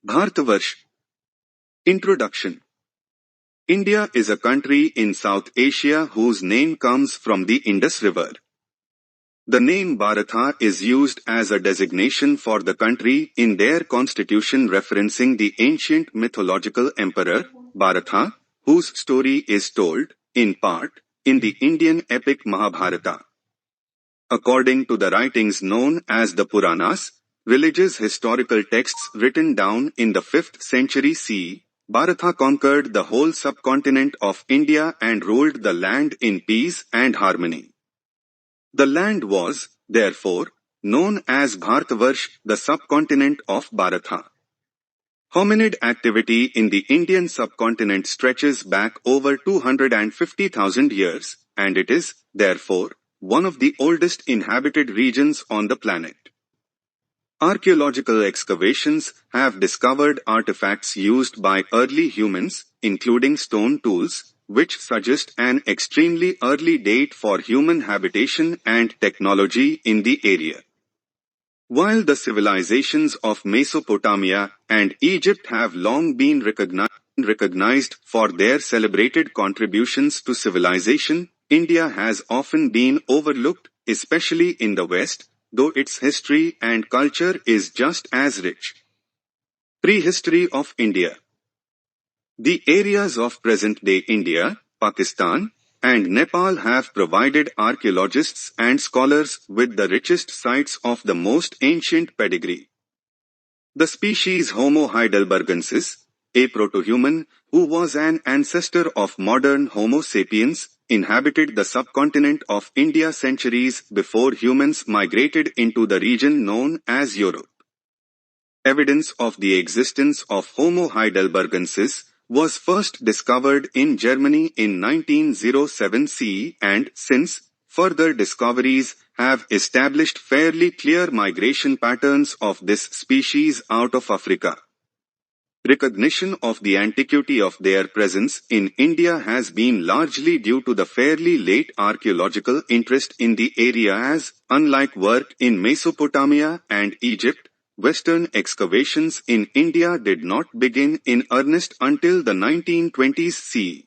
Bharatavarsha. Introduction. India is a country in South Asia whose name comes from the Indus River. The name Bharatha is used as a designation for the country in their constitution, referencing the ancient mythological emperor, Bharatha, whose story is told, in part, in the Indian epic Mahabharata. According to the writings known as the Puranas, religious historical texts written down in the 5th century CE, Bharatha conquered the whole subcontinent of India and ruled the land in peace and harmony. The land was, therefore, known as Bharatavarsha, the subcontinent of Bharatha. Hominid activity in the Indian subcontinent stretches back over 250,000 years, and it is, therefore, one of the oldest inhabited regions on the planet. Archaeological excavations have discovered artifacts used by early humans, including stone tools, which suggest an extremely early date for human habitation and technology in the area. While the civilizations of Mesopotamia and Egypt have long been recognized for their celebrated contributions to civilization, India has often been overlooked, especially in the West, though its history and culture is just as rich. Prehistory of India. The areas of present-day India, Pakistan, and Nepal have provided archaeologists and scholars with the richest sites of the most ancient pedigree. The species Homo heidelbergensis, a proto-human who was an ancestor of modern Homo sapiens, inhabited the subcontinent of India centuries before humans migrated into the region known as Europe. Evidence of the existence of Homo heidelbergensis was first discovered in Germany in 1907 CE, and since, further discoveries have established fairly clear migration patterns of this species out of Africa. Recognition of the antiquity of their presence in India has been largely due to the fairly late archaeological interest in the area, as, unlike work in Mesopotamia and Egypt, Western excavations in India did not begin in earnest until the 1920s CE.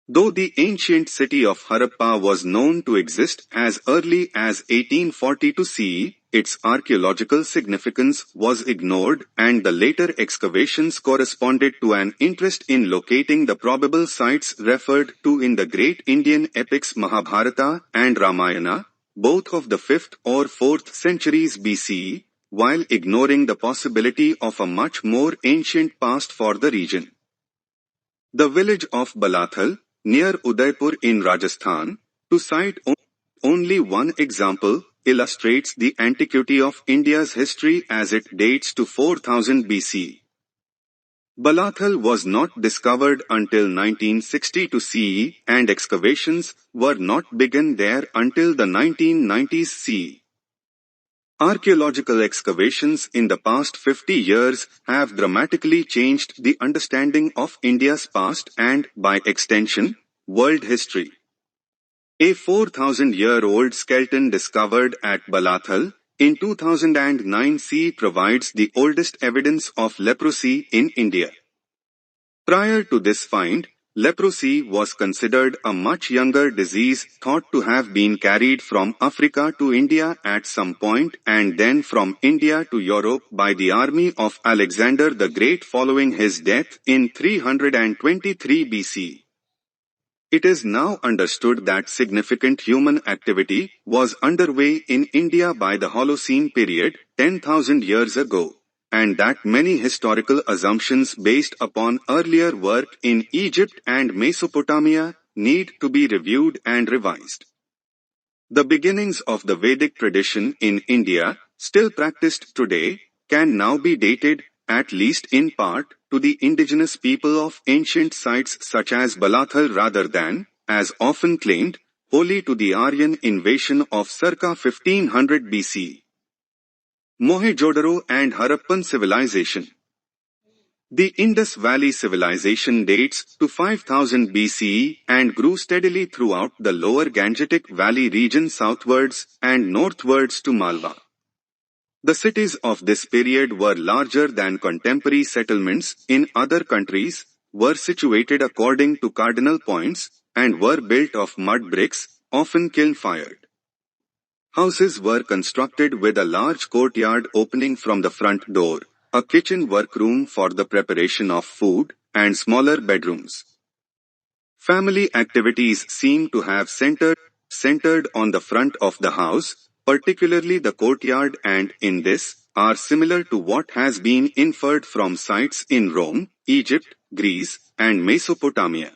Though the ancient city of Harappa was known to exist as early as 1842 CE, its archaeological significance was ignored, and the later excavations corresponded to an interest in locating the probable sites referred to in the great Indian epics Mahabharata and Ramayana, both of the 5th or 4th centuries BCE, while ignoring the possibility of a much more ancient past for the region. The village of Balathal, near Udaipur in Rajasthan, to cite only one example, illustrates the antiquity of India's history as it dates to 4000 BC. Balathal was not discovered until 1962 CE, and excavations were not begun there until the 1990s CE. Archaeological excavations in the past 50 years have dramatically changed the understanding of India's past and, by extension, world history. A 4,000-year-old skeleton discovered at Balathal in 2009 CE provides the oldest evidence of leprosy in India. Prior to this find, leprosy was considered a much younger disease, thought to have been carried from Africa to India at some point and then from India to Europe by the army of Alexander the Great following his death in 323 BC. It is now understood that significant human activity was underway in India by the Holocene period, 10,000 years ago, and that many historical assumptions based upon earlier work in Egypt and Mesopotamia need to be reviewed and revised. The beginnings of the Vedic tradition in India, still practiced today, can now be dated, at least in part, to the indigenous people of ancient sites such as Balathal rather than, as often claimed, wholly to the Aryan invasion of circa 1500 BC. Mohenjo-daro and Harappan civilization. The Indus Valley civilization dates to 5000 BCE and grew steadily throughout the lower Gangetic Valley region southwards and northwards to Malwa. The cities of this period were larger than contemporary settlements in other countries, were situated according to cardinal points, and were built of mud bricks, often kiln-fired. Houses were constructed with a large courtyard opening from the front door, a kitchen workroom for the preparation of food, and smaller bedrooms. Family activities seem to have centered on the front of the house, particularly the courtyard, and in this, are similar to what has been inferred from sites in Rome, Egypt, Greece, and Mesopotamia.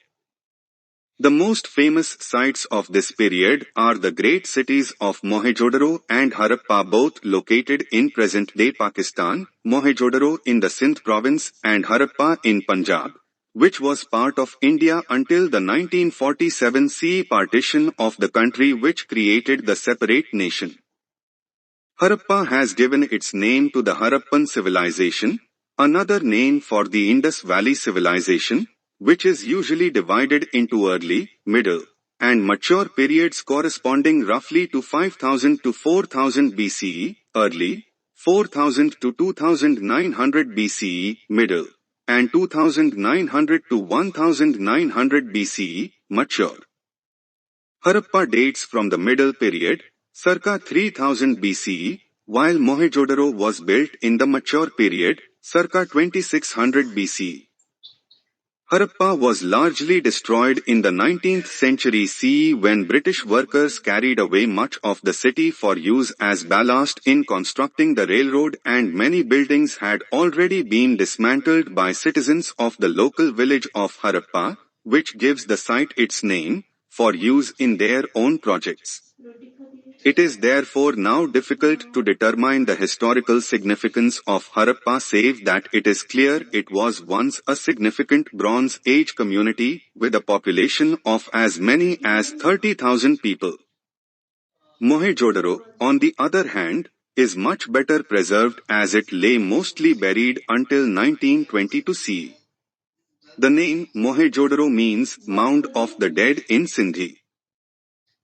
The most famous sites of this period are the great cities of Mohenjo-daro and Harappa, both located in present-day Pakistan, Mohenjo-daro in the Sindh province and Harappa in Punjab, which was part of India until the 1947 CE partition of the country, which created the separate nation. Harappa has given its name to the Harappan civilization, another name for the Indus Valley civilization, which is usually divided into early, middle, and mature periods corresponding roughly to 5000 to 4000 BCE, early, 4000 to 2900 BCE, middle, and 2900 to 1900 BCE, mature. Harappa dates from the middle period, circa 3000 BCE, while Mohenjo-daro was built in the mature period, circa 2600 BCE. Harappa was largely destroyed in the 19th century CE when British workers carried away much of the city for use as ballast in constructing the railroad, and many buildings had already been dismantled by citizens of the local village of Harappa, which gives the site its name, for use in their own projects. It is therefore now difficult to determine the historical significance of Harappa, save that it is clear it was once a significant Bronze Age community with a population of as many as 30,000 people. Mohenjo-daro, on the other hand, is much better preserved as it lay mostly buried until 1922 CE. The name Mohenjo-daro means Mound of the Dead in Sindhi.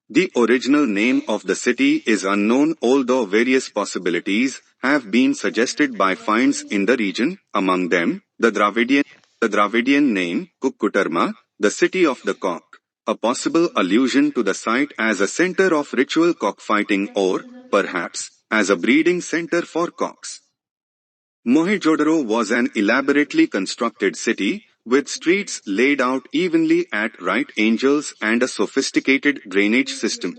The original name of the city is unknown, although various possibilities have been suggested by finds in the region, among them, the Dravidian name, Kukkutarma, the city of the cock, a possible allusion to the site as a center of ritual cockfighting or, perhaps, as a breeding center for cocks. Mohenjo-daro was an elaborately constructed city, with streets laid out evenly at right angles and a sophisticated drainage system.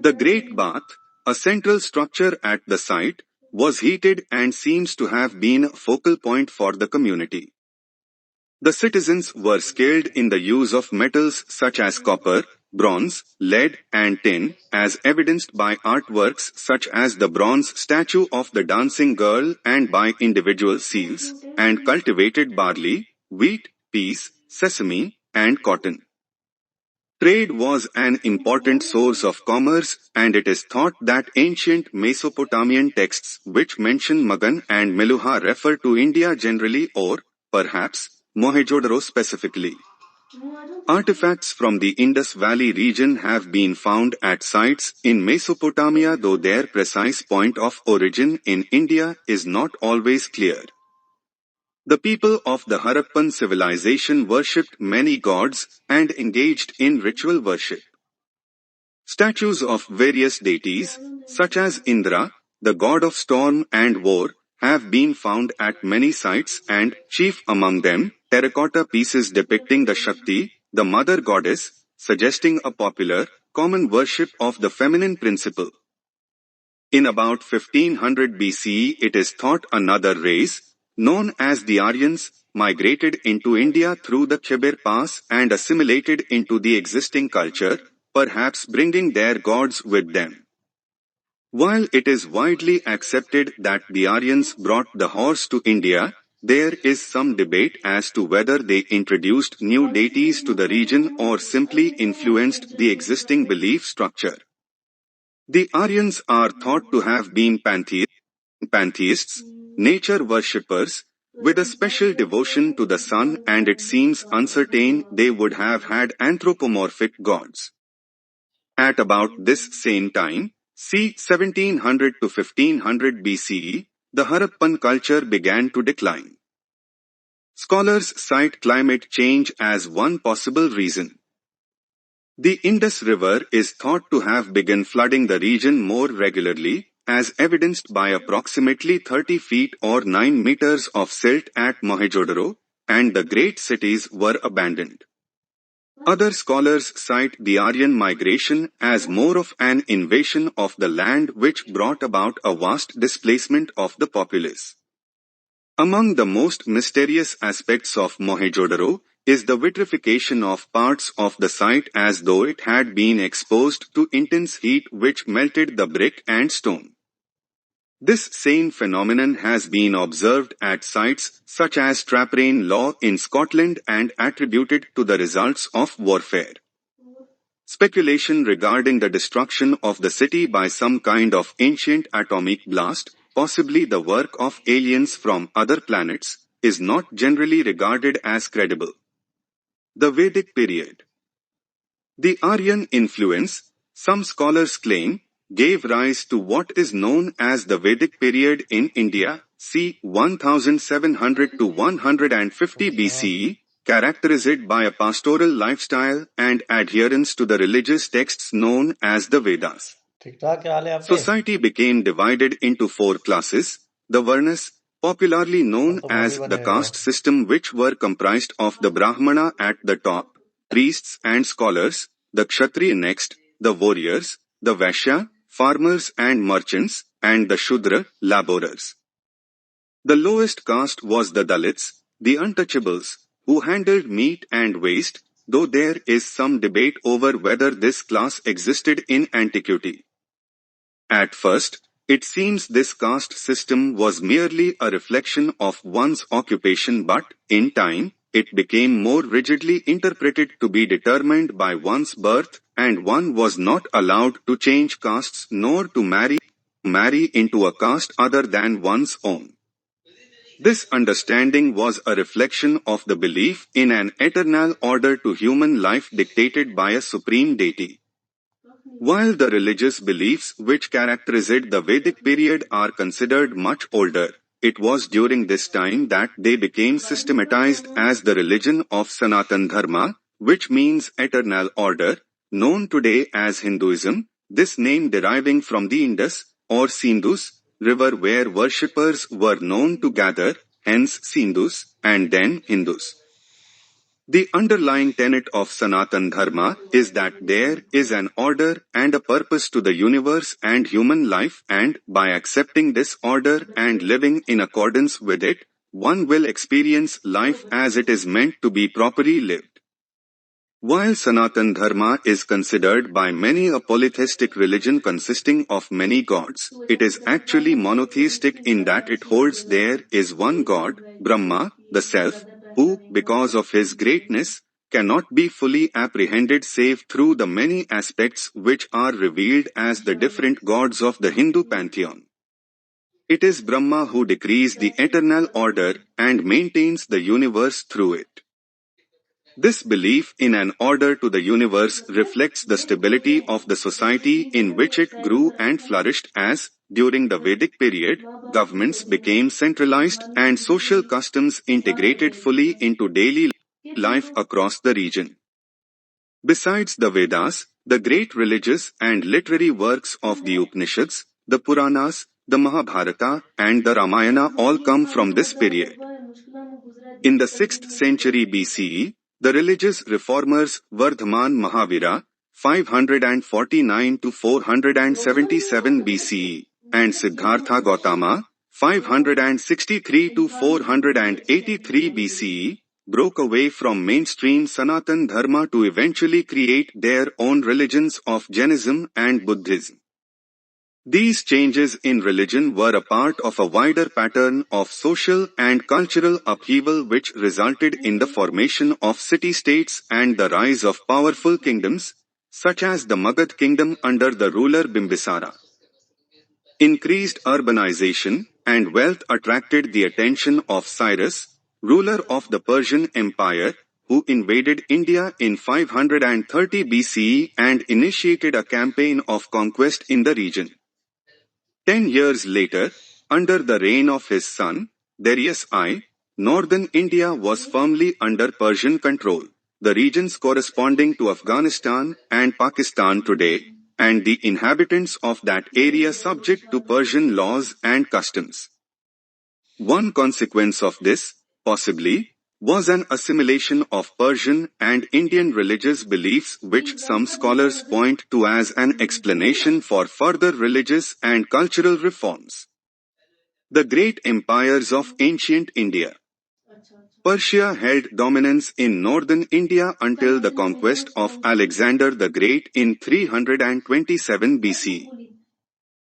The Great Bath, a central structure at the site, was heated and seems to have been a focal point for the community. The citizens were skilled in the use of metals such as copper, bronze, lead, and tin, as evidenced by artworks such as the bronze statue of the dancing girl and by individual seals, and cultivated barley, wheat, peas, sesame, and cotton. Trade was an important source of commerce, and it is thought that ancient Mesopotamian texts which mention Magan and Meluha refer to India generally or, perhaps, Mohenjo-daro specifically. Artifacts from the Indus Valley region have been found at sites in Mesopotamia, though their precise point of origin in India is not always clear. The people of the Harappan civilization worshipped many gods and engaged in ritual worship. Statues of various deities, such as Indra, the god of storm and war, have been found at many sites, and, chief among them, terracotta pieces depicting the Shakti, the mother goddess, suggesting a popular, common worship of the feminine principle. In about 1500 BCE, it is thought another race, known as the Aryans, migrated into India through the Khyber Pass and assimilated into the existing culture, perhaps bringing their gods with them. While it is widely accepted that the Aryans brought the horse to India, there is some debate as to whether they introduced new deities to the region or simply influenced the existing belief structure. The Aryans are thought to have been pantheists, nature worshippers, with a special devotion to the sun, and it seems uncertain they would have had anthropomorphic gods. At about this same time, c. 1700 to 1500 BCE, the Harappan culture began to decline. Scholars cite climate change as one possible reason. The Indus River is thought to have begun flooding the region more regularly, as evidenced by approximately 30 feet or 9 meters of silt at Mohenjo-daro, and the great cities were abandoned. Other scholars cite the Aryan migration as more of an invasion of the land which brought about a vast displacement of the populace. Among the most mysterious aspects of Mohenjo-daro is the vitrification of parts of the site as though it had been exposed to intense heat which melted the brick and stone. This same phenomenon has been observed at sites such as Traprain Law in Scotland and attributed to the results of warfare. Speculation regarding the destruction of the city by some kind of ancient atomic blast, possibly the work of aliens from other planets, is not generally regarded as credible. The Vedic period. The Aryan influence, some scholars claim, gave rise to what is known as the Vedic period in India, c. 1700 to 150 BCE, characterized by a pastoral lifestyle and adherence to the religious texts known as the Vedas. Society became divided into 4 classes: the Varnas, popularly known as the caste system, which were comprised of the Brahmana at the top, priests and scholars; the Kshatriya next, the warriors; the Vaishya, farmers and merchants; and the Shudra, laborers. The lowest caste was the Dalits, the untouchables, who handled meat and waste, though there is some debate over whether this class existed in antiquity. At first, it seems this caste system was merely a reflection of one's occupation, but, in time, it became more rigidly interpreted to be determined by one's birth, and one was not allowed to change castes nor to marry into a caste other than one's own. This understanding was a reflection of the belief in an eternal order to human life dictated by a supreme deity. While the religious beliefs which characterized the Vedic period are considered much older, it was during this time that they became systematized as the religion of Sanatan Dharma, which means eternal order, known today as Hinduism, this name deriving from the Indus, or Sindus, river where worshippers were known to gather, hence Sindhus, and then Hindus. The underlying tenet of Sanatan Dharma is that there is an order and a purpose to the universe and human life, and by accepting this order and living in accordance with it, one will experience life as it is meant to be properly lived. While Sanatan Dharma is considered by many a polytheistic religion consisting of many gods, it is actually monotheistic in that it holds there is one God, Brahma, the Self, who, because of his greatness, cannot be fully apprehended save through the many aspects which are revealed as the different gods of the Hindu pantheon. It is Brahma who decrees the eternal order and maintains the universe through it. This belief in an order to the universe reflects the stability of the society in which it grew and flourished as, during the Vedic period, governments became centralized and social customs integrated fully into daily life across the region. Besides the Vedas, the great religious and literary works of the Upanishads, the Puranas, the Mahabharata, and the Ramayana all come from this period. In the 6th century BCE, the religious reformers Vardhaman Mahavira, 549 to 477 BCE, and Siddhartha Gautama, 563 to 483 BCE, broke away from mainstream Sanatan Dharma to eventually create their own religions of Jainism and Buddhism. These changes in religion were a part of a wider pattern of social and cultural upheaval which resulted in the formation of city-states and the rise of powerful kingdoms, such as the Magad kingdom under the ruler Bimbisara. Increased urbanization and wealth attracted the attention of Cyrus, ruler of the Persian Empire, who invaded India in 530 BCE and initiated a campaign of conquest in the region. 10 years later, under the reign of his son, Darius I, northern India was firmly under Persian control. The regions corresponding to Afghanistan and Pakistan today, and the inhabitants of that area subject to Persian laws and customs. One consequence of this, possibly, was an assimilation of Persian and Indian religious beliefs which some scholars point to as an explanation for further religious and cultural reforms. The great empires of ancient India. Persia held dominance in northern India until the conquest of Alexander the Great in 327 BC.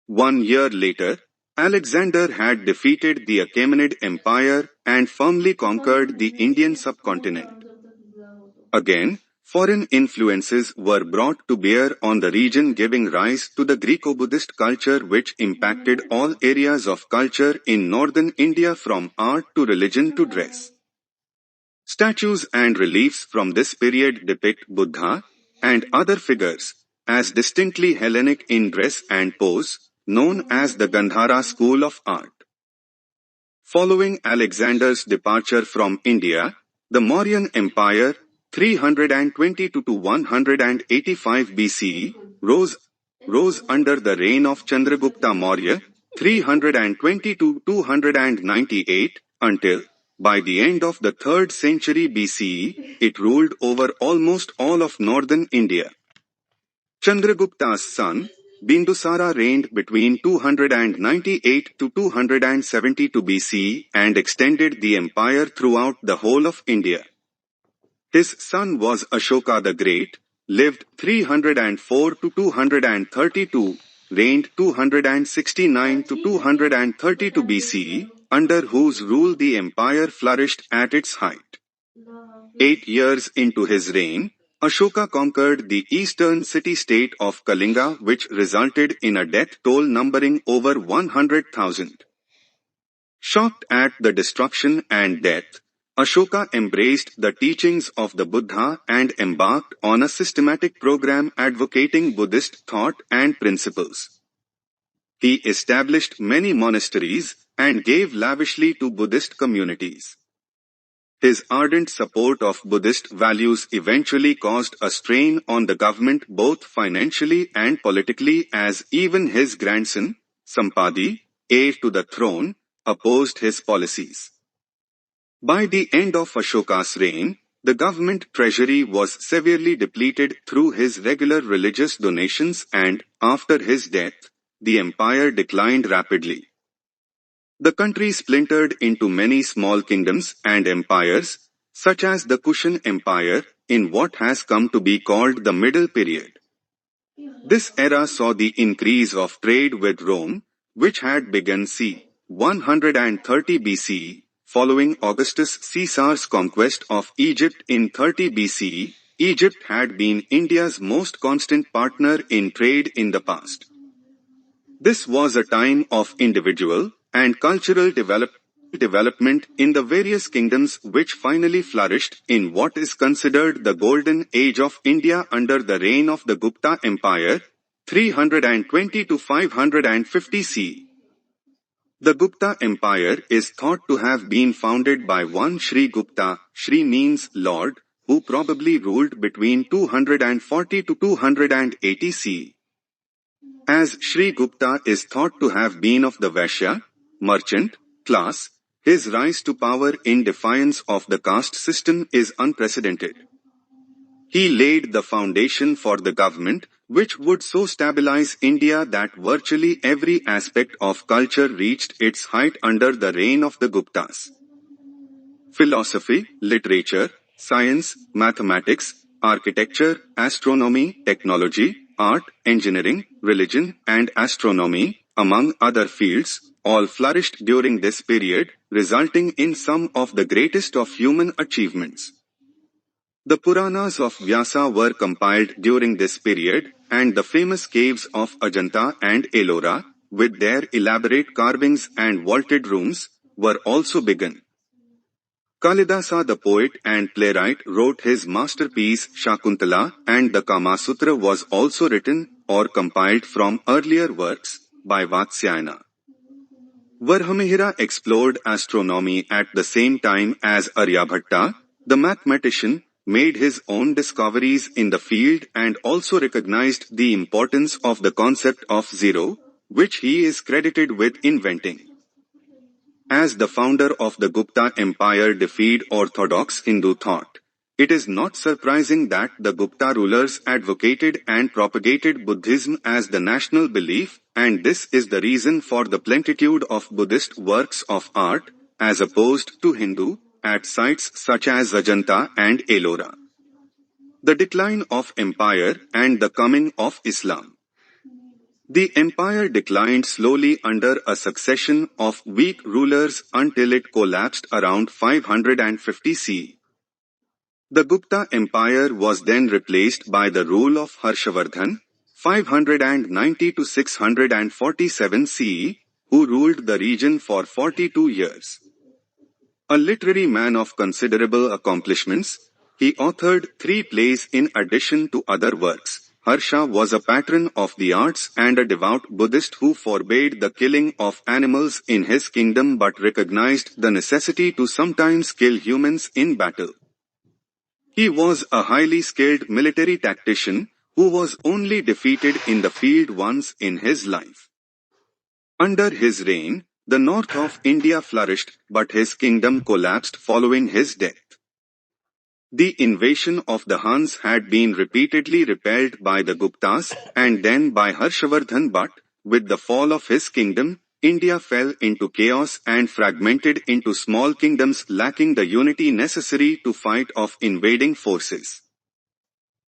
1 year later, Alexander had defeated the Achaemenid Empire and firmly conquered the Indian subcontinent. Again, foreign influences were brought to bear on the region, giving rise to the Greco-Buddhist culture which impacted all areas of culture in northern India from art to religion to dress. Statues and reliefs from this period depict Buddha and other figures as distinctly Hellenic in dress and pose, known as the Gandhara school of art. Following Alexander's departure from India, the Mauryan Empire, 322 to 185 BCE, rose under the reign of Chandragupta Maurya, 320 to 298, until, by the end of the 3rd century BCE, it ruled over almost all of northern India. Chandragupta's son, Bindusara reigned between 298 to 272 BCE and extended the empire throughout the whole of India. His son was Ashoka the Great, lived 304 to 232, reigned 269 to 232 BCE, under whose rule the empire flourished at its height. 8 years into his reign, Ashoka conquered the eastern city-state of Kalinga, which resulted in a death toll numbering over 100,000. Shocked at the destruction and death, Ashoka embraced the teachings of the Buddha and embarked on a systematic program advocating Buddhist thought and principles. He established many monasteries and gave lavishly to Buddhist communities. His ardent support of Buddhist values eventually caused a strain on the government both financially and politically, as even his grandson, Sampadi, heir to the throne, opposed his policies. By the end of Ashoka's reign, the government treasury was severely depleted through his regular religious donations, and, after his death, the empire declined rapidly. The country splintered into many small kingdoms and empires, such as the Kushan Empire, in what has come to be called the Middle Period. This era saw the increase of trade with Rome, which had begun c. 130 BCE, following Augustus Caesar's conquest of Egypt in 30 BCE. Egypt had been India's most constant partner in trade in the past. This was a time of individual and cultural development in the various kingdoms, which finally flourished in what is considered the golden age of India under the reign of the Gupta Empire, 320 to 550 CE. The Gupta Empire is thought to have been founded by one Sri Gupta. Sri means Lord, who probably ruled between 240 to 280 CE. As Sri Gupta is thought to have been of the Vaishya, merchant, class, his rise to power in defiance of the caste system is unprecedented. He laid the foundation for the government, which would so stabilize India that virtually every aspect of culture reached its height under the reign of the Guptas. Philosophy, literature, science, mathematics, architecture, astronomy, technology, art, engineering, religion, and astronomy, among other fields, all flourished during this period, resulting in some of the greatest of human achievements. The Puranas of Vyasa were compiled during this period, and the famous caves of Ajanta and Ellora, with their elaborate carvings and vaulted rooms, were also begun. Kalidasa the poet and playwright wrote his masterpiece Shakuntala, and the Kama Sutra was also written or compiled from earlier works by Vatsyayana. Varhamihira explored astronomy at the same time as Aryabhatta, the mathematician, made his own discoveries in the field and also recognized the importance of the concept of zero, which he is credited with inventing. As the founder of the Gupta Empire defied orthodox Hindu thought, it is not surprising that the Gupta rulers advocated and propagated Buddhism as the national belief, and this is the reason for the plenitude of Buddhist works of art, as opposed to Hindu, at sites such as Ajanta and Ellora. The decline of empire and the coming of Islam. The empire declined slowly under a succession of weak rulers until it collapsed around 550 CE. The Gupta Empire was then replaced by the rule of Harshavardhan, 590 to 647 CE, who ruled the region for 42 years. A literary man of considerable accomplishments, he authored 3 plays in addition to other works. Harsha was a patron of the arts and a devout Buddhist who forbade the killing of animals in his kingdom but recognized the necessity to sometimes kill humans in battle. He was a highly skilled military tactician who was only defeated in the field once in his life. Under his reign, the north of India flourished, but his kingdom collapsed following his death. The invasion of the Huns had been repeatedly repelled by the Guptas and then by Harshavardhan, but, with the fall of his kingdom, India fell into chaos and fragmented into small kingdoms lacking the unity necessary to fight off invading forces.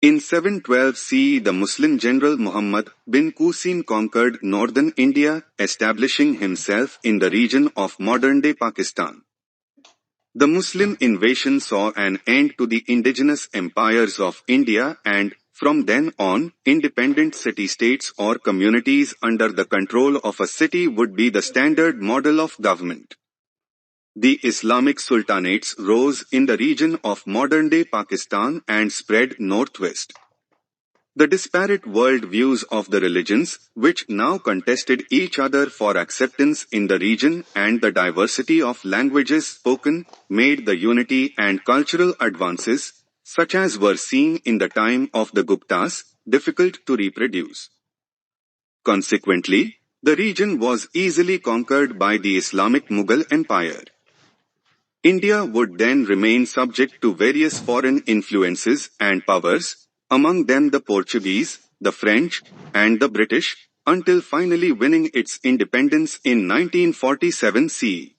In 712 CE, the Muslim general Muhammad bin Qasim conquered northern India, establishing himself in the region of modern-day Pakistan. The Muslim invasion saw an end to the indigenous empires of India and, from then on, independent city-states or communities under the control of a city would be the standard model of government. The Islamic sultanates rose in the region of modern-day Pakistan and spread northwest. The disparate world views of the religions, which now contested each other for acceptance in the region, and the diversity of languages spoken, made the unity and cultural advances, such as were seen in the time of the Guptas, difficult to reproduce. Consequently, the region was easily conquered by the Islamic Mughal Empire. India would then remain subject to various foreign influences and powers, among them the Portuguese, the French, and the British, until finally winning its independence in 1947 CE.